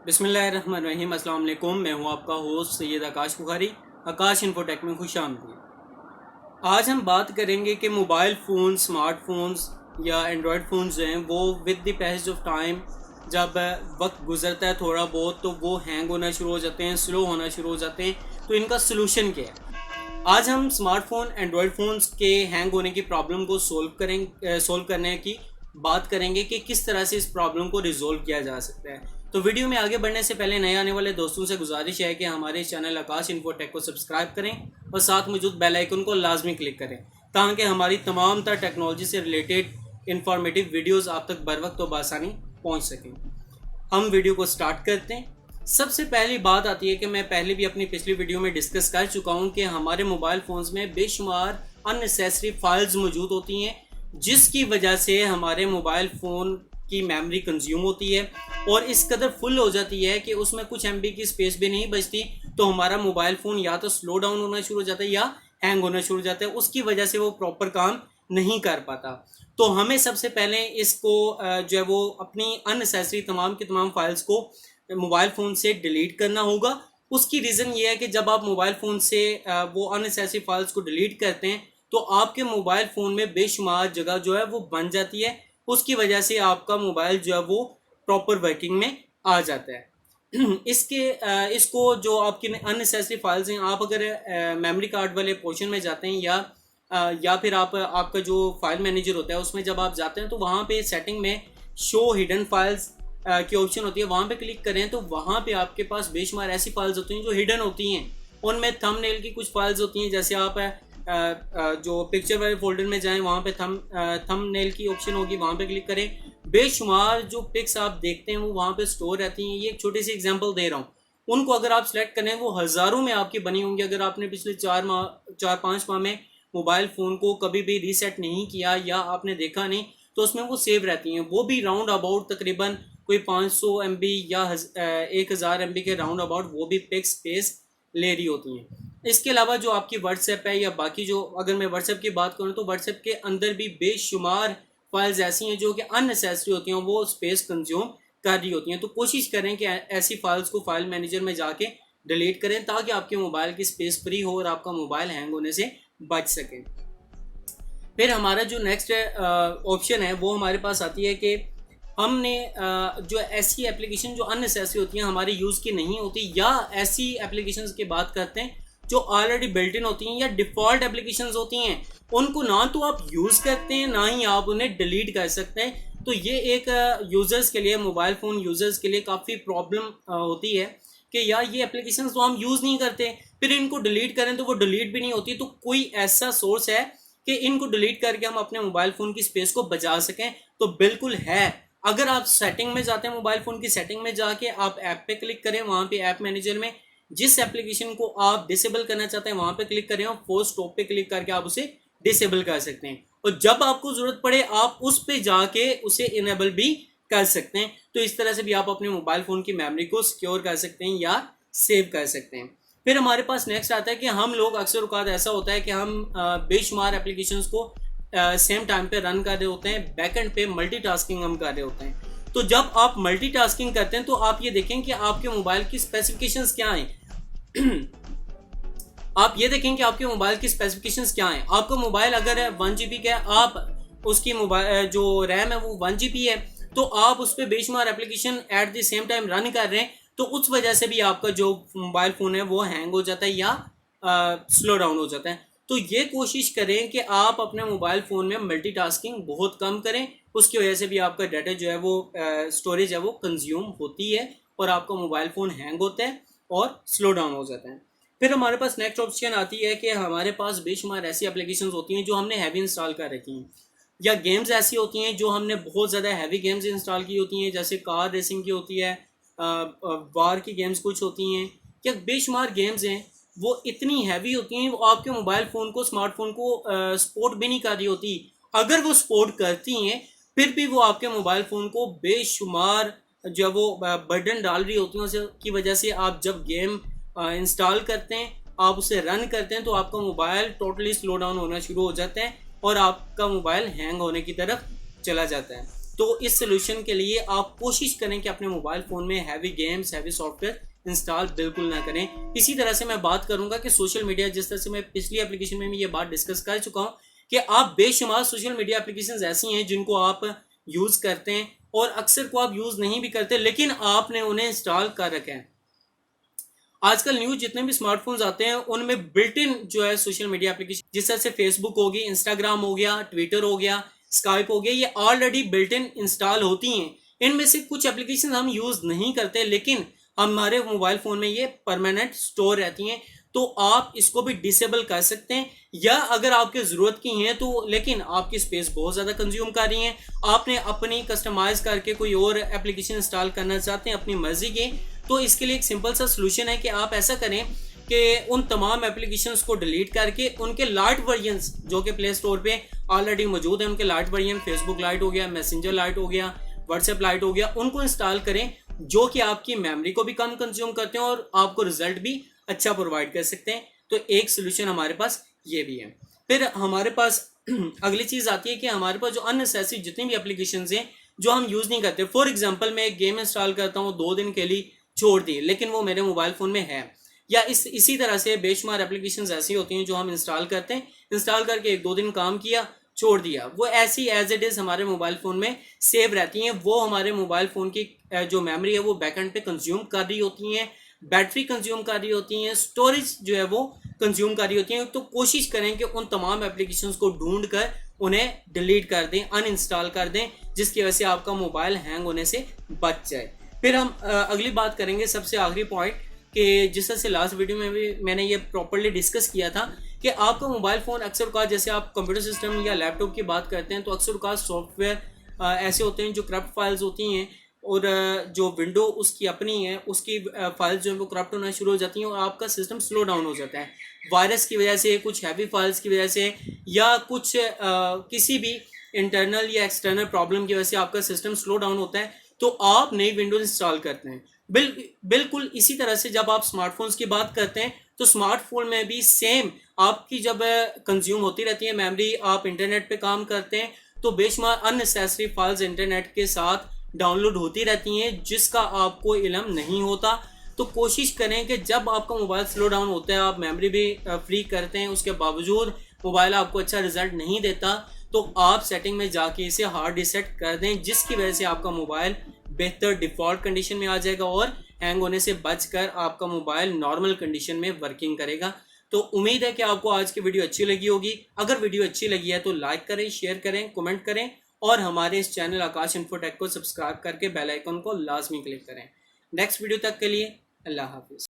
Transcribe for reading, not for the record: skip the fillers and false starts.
बिस्मिल्लाहिर्रहमानिर्रहीम। अस्सलाम वालेकुम। मैं हूं आपका होस्ट सैयद आकाश बुखारी। आकाश इन्फोटेक में खुशामदीद। आज हम बात करेंगे कि मोबाइल फ़ोन, स्मार्टफोन्स या एंड्रॉयड फ़ोन्स जो हैं वो with the passage of time जब वक्त गुजरता है थोड़ा बहुत तो वो हैंग होना शुरू हो जाते हैं, स्लो होना शुरू हो जाते हैं। तो इनका सलूशन क्या है? आज हम स्मार्टफोन एंड्रॉयड फ़ोन्स के हैंग होने की प्रॉब्लम को सोल्व करने की बात करेंगे कि किस तरह से इस प्रॉब्लम को रिजोल्व किया जा सकता है। तो वीडियो में आगे बढ़ने से पहले नए आने वाले दोस्तों से गुजारिश है कि हमारे चैनल आकाश इन्फोटेक को सब्सक्राइब करें और साथ मौजूद बेल आइकन को लाजमी क्लिक करें ताकि हमारी तमाम तर टेक्नोलॉजी से रिलेटेड इंफॉर्मेटिव वीडियोस आप तक बर वक्त और बआसानी पहुँच सकें। हम वीडियो को स्टार्ट करते हैं। सबसे पहली बात आती है कि मैं पहले भी अपनी पिछली वीडियो में डिस्कस कर चुका हूं कि हमारे मोबाइल फ़ोन्स में बेशुमार अननेसेसरी फाइल्स मौजूद होती हैं जिसकी वजह से हमारे मोबाइल फ़ोन की मेमोरी कंज्यूम होती है और इस कदर फुल हो जाती है कि उसमें कुछ MB की स्पेस भी नहीं बचती। तो हमारा मोबाइल फ़ोन या तो स्लो डाउन होना शुरू हो जाता है या हैंग होना शुरू हो जाता है, उसकी वजह से वो प्रॉपर काम नहीं कर पाता। तो हमें सबसे पहले इसको जो है वो अपनी अननेसेसरी तमाम की तमाम फाइल्स को मोबाइल फ़ोन से डिलीट करना होगा। उसकी रीज़न ये है कि जब आप मोबाइल फ़ोन से वो अननेसेसरी फाइल्स को डिलीट करते हैं तो आपके मोबाइल फ़ोन में बेशुमार जगह जो है वो बन जाती है। उसकी वजह से आपका मोबाइल जो है वो प्रॉपर वर्किंग में आ जाता है। इसको जो आपकी अननेसेसरी फाइल्स हैं, आप अगर मेमोरी कार्ड वाले पोर्शन में जाते हैं या फिर आपका जो फाइल मैनेजर होता है उसमें जब आप जाते हैं तो वहाँ पे सेटिंग में शो हिडन फाइल्स की ऑप्शन होती है, वहाँ पे क्लिक करें तो वहाँ पे आपके पास बेशुमार ऐसी फाइल्स होती हैं जो हिडन होती हैं। उनमें थंबनेल की कुछ फाइल्स होती हैं, जैसे आप जो पिक्चर वाले फोल्डर में जाएं वहाँ पे थंबनेल की ऑप्शन होगी, वहाँ पे क्लिक करें। बेशुमार जो पिक्स आप देखते हैं वो वहाँ पे स्टोर रहती हैं। ये एक छोटी सी एग्जांपल दे रहा हूँ। उनको अगर आप सेलेक्ट करें वो हज़ारों में आपकी बनी होंगी। अगर आपने पिछले 4-5 माह में मोबाइल फ़ोन को कभी भी रीसेट नहीं किया या आपने देखा नहीं तो उसमें वो सेव रहती हैं। वो भी राउंड अबाउट तकरीबन कोई 500 MB या 1000 MB के राउंड अबाउट वो भी पिक्स स्पेस ले रही होती हैं। इसके अलावा जो आपकी व्हाट्सएप है या बाकी जो, अगर मैं व्हाट्सएप की बात करूँ तो व्हाट्सएप के अंदर भी बेशुमार फाइल्स ऐसी हैं जो कि अननेसेसरी होती हैं, वो स्पेस कंज्यूम कर रही होती हैं। तो कोशिश करें कि ऐसी फाइल्स को फाइल मैनेजर में जाके डिलीट करें ताकि आपके मोबाइल की स्पेस फ्री हो और आपका मोबाइल हैंग होने से बच सके। फिर हमारा जो नेक्स्ट ऑप्शन है वो हमारे पास आती है कि हमने जो ऐसी एप्लीकेशन जो अननेसेसरी होती हैं, हमारे यूज़ की नहीं होती, या ऐसी एप्लीकेशंस की बात करते हैं जो ऑलरेडी बिल्ट इन होती हैं या डिफ़ॉल्ट एप्लीकेशंस होती हैं, उनको ना तो आप यूज़ करते हैं ना ही आप उन्हें डिलीट कर सकते हैं। तो ये एक यूज़र्स के लिए, मोबाइल फ़ोन यूज़र्स के लिए काफ़ी प्रॉब्लम होती है कि यार ये एप्लीकेशंस तो हम यूज़ नहीं करते, फिर इनको डिलीट करें तो वो डिलीट भी नहीं होती। तो कोई ऐसा सोर्स है कि इनको डिलीट करके हम अपने मोबाइल फ़ोन की स्पेस को बचा सकें? तो बिल्कुल है। अगर आप सेटिंग में जाते हैं, मोबाइल फ़ोन की सेटिंग में जाके आप ऐप पे क्लिक करें, वहाँ पे ऐप मैनेजर में जिस एप्लीकेशन को आप डिसेबल करना चाहते हैं वहाँ पे क्लिक करें और फोर्स स्टॉप पे क्लिक करके आप उसे डिसेबल कर सकते हैं। और जब आपको ज़रूरत पड़े आप उस पे जाके उसे इनेबल भी कर सकते हैं। तो इस तरह से भी आप अपने मोबाइल फ़ोन की मेमोरी को सिक्योर कर सकते हैं या सेव कर सकते हैं। फिर हमारे पास नेक्स्ट आता है कि हम लोग अक्सर औक़ात ऐसा होता है कि हम बेशुमार एप्लीकेशंस को सेम टाइम पे रन कर रहे होते हैं, बैकएंड पे मल्टीटास्किंग हम कर रहे होते हैं। तो जब आप मल्टीटास्किंग करते हैं तो आप ये देखें कि आपके मोबाइल की स्पेसिफिकेशंस क्या हैं। आप ये देखें कि आपके मोबाइल की स्पेसिफिकेशंस क्या हैं। आपका मोबाइल अगर 1 GB का है, आप उसकी मोबाइल जो रैम है वो 1 GB है, तो आप उस पर बेशुमार application at the same time run कर रहे हैं, तो उस वजह से भी आपका जो मोबाइल फ़ोन है वो हैंग हो जाता है या स्लो डाउन हो जाता है। तो ये कोशिश करें कि आप अपने मोबाइल फ़ोन में मल्टीटास्किंग बहुत कम करें। उसकी वजह से भी आपका डाटा जो है वो स्टोरेज है वो कंज्यूम होती है और आपका मोबाइल फ़ोन हैंग होता है और स्लो डाउन हो जाता है। फिर हमारे पास नेक्स्ट ऑप्शन आती है कि हमारे पास बेशुमार ऐसी एप्लीकेशंस होती हैं जो हमने हैवी इंस्टॉल कर रखी हैं, या गेम्स ऐसी होती हैं जो हमने बहुत ज़्यादा हैवी गेम्स इंस्टॉल की होती हैं, जैसे कार रेसिंग की होती है, वार की गेम्स कुछ होती हैं, या बेशुमार गेम्स हैं वो इतनी हैवी होती हैं वो आपके मोबाइल फ़ोन को, स्मार्टफोन को सपोर्ट भी नहीं कर रही होती। अगर वो सपोर्ट करती हैं फिर भी वो आपके मोबाइल फ़ोन को बेशुमार जो है वो बर्डन डाल रही होती हैं। उसकी वजह से आप जब गेम इंस्टॉल करते हैं, आप उसे रन करते हैं, तो आपका मोबाइल टोटली स्लो डाउन होना शुरू हो जाता है और आपका मोबाइल हैंग होने की तरफ चला जाता है। तो इस सोल्यूशन के लिए आप कोशिश करें कि अपने मोबाइल फ़ोन में heavy games, heavy software install बिल्कुल ना करें। इसी तरह से मैं बात करूंगा कि सोशल मीडिया, जिस तरह से मैं पिछली एप्लीकेशन में भी ये बात डिस्कस कर चुका हूं कि आप बेशुमार सोशल मीडिया एप्लीकेशंस ऐसी हैं जिनको आप यूज़ करते हैं और अक्सर को आप यूज़ नहीं भी करते, लेकिन आपने उन्हें इंस्टॉल कर रखा है। आजकल न्यू जितने भी स्मार्टफोन्स आते हैं उनमें बिल्ट इन जो है सोशल मीडिया एप्लीकेशन, जिस तरह से फेसबुक होगी, इंस्टाग्राम हो गया, ट्विटर हो गया, स्काइप हो गया, ये ऑलरेडी बिल्ट इन इंस्टॉल होती हैं। इनमें से कुछ एप्लीकेशन हम यूज़ नहीं करते, लेकिन हमारे मोबाइल फ़ोन में ये परमानेंट स्टोर रहती हैं, तो आप इसको भी डिसेबल कर सकते हैं। या अगर आपके ज़रूरत की हैं तो, लेकिन आपकी स्पेस बहुत ज़्यादा कंज्यूम कर रही हैं, आपने अपनी कस्टमाइज़ करके कोई और एप्लीकेशन इंस्टॉल करना चाहते हैं अपनी मर्ज़ी के, तो इसके लिए एक सिंपल सा सलूशन है कि आप ऐसा करें कि उन तमाम एप्लीकेशंस को डिलीट करके उनके लाइट वर्जन्स जो कि प्ले स्टोर पे ऑलरेडी मौजूद है, उनके लाइट वर्जन, फेसबुक लाइट हो गया, मैसेंजर लाइट हो गया, व्हाट्सएप लाइट हो गया, उनको इंस्टॉल करें, जो कि आपकी मेमोरी को भी कम कंज्यूम करते हैं और आपको रिजल्ट भी अच्छा प्रोवाइड कर सकते हैं। तो एक सोल्यूशन हमारे पास ये भी है। फिर हमारे पास अगली चीज़ आती है कि हमारे पास जो अननेसेसरी जितनी भी एप्लीकेशन हैं जो हम यूज़ नहीं करते, फॉर एग्जाम्पल मैं एक गेम इंस्टॉल करता हूँ, 2 दिन के लिए छोड़ दी, लेकिन वो मेरे मोबाइल फ़ोन में है। या इसी तरह से बेशुमार एप्लीकेशंस ऐसी होती हैं जो हम इंस्टॉल करते हैं, इंस्टॉल करके 1-2 दिन काम किया, छोड़ दिया, वो ऐसी एज इट इज़ हमारे मोबाइल फ़ोन में सेव रहती हैं। वो हमारे मोबाइल फ़ोन की जो मेमोरी है वो बैकएंड पे कंज्यूम कर रही होती हैं, बैटरी कंज्यूम कर रही होती हैं, स्टोरेज जो है वो कंज्यूम कर रही होती हैं। तो कोशिश करें कि उन तमाम एप्लीकेशंस को ढूंढ कर उन्हें डिलीट कर दें, अनइंस्टॉल कर दें, जिसकी वजह से आपका मोबाइल हैंग होने से बच जाए। फिर हम अगली बात करेंगे, सबसे आखिरी पॉइंट, कि जिस तरह से लास्ट वीडियो में भी मैंने ये प्रॉपर्ली डिस्कस किया था कि आपका मोबाइल फ़ोन अक्सर का, जैसे आप कंप्यूटर सिस्टम या लैपटॉप की बात करते हैं तो अक्सर का सॉफ्टवेयर ऐसे होते हैं जो करप्ट फाइल्स होती हैं, और जो विंडो उसकी अपनी है उसकी फाइल्स जो है वो करप्ट होना शुरू हो जाती हैं और आपका सिस्टम स्लो डाउन हो जाता है, वायरस की वजह से, कुछ हैवी फाइल्स की वजह से, या कुछ किसी भी इंटरनल या एक्सटर्नल प्रॉब्लम की वजह से आपका सिस्टम स्लो डाउन होता है, तो आप नई विंडोज इंस्टॉल करते हैं। बिल्कुल इसी तरह से जब आप स्मार्टफोन्स की बात करते हैं तो स्मार्टफोन में भी सेम आपकी जब कंज्यूम होती रहती है मेमोरी, आप इंटरनेट पे काम करते हैं तो बेशुमार अननेसेसरी फाइल्स इंटरनेट के साथ डाउनलोड होती रहती हैं जिसका आपको इल्म नहीं होता। तो कोशिश करें कि जब आपका मोबाइल स्लो डाउन होता है, आप मेमोरी भी फ्री करते हैं, उसके बावजूद मोबाइल आपको अच्छा रिजल्ट नहीं देता, तो आप सेटिंग में जाके इसे हार्ड रीसेट कर दें, जिसकी वजह से आपका मोबाइल बेहतर डिफ़ॉल्ट कंडीशन में आ जाएगा और हैंग होने से बचकर आपका मोबाइल नॉर्मल कंडीशन में वर्किंग करेगा। तो उम्मीद है कि आपको आज की वीडियो अच्छी लगी होगी। अगर वीडियो अच्छी लगी है तो लाइक करें, शेयर करें, कमेंट करें और हमारे इस चैनल आकाश इन्फोटेक को सब्सक्राइब करके बेल आइकन को लाजमी क्लिक करें। नेक्स्ट वीडियो तक के लिए अल्लाह हाफिज़।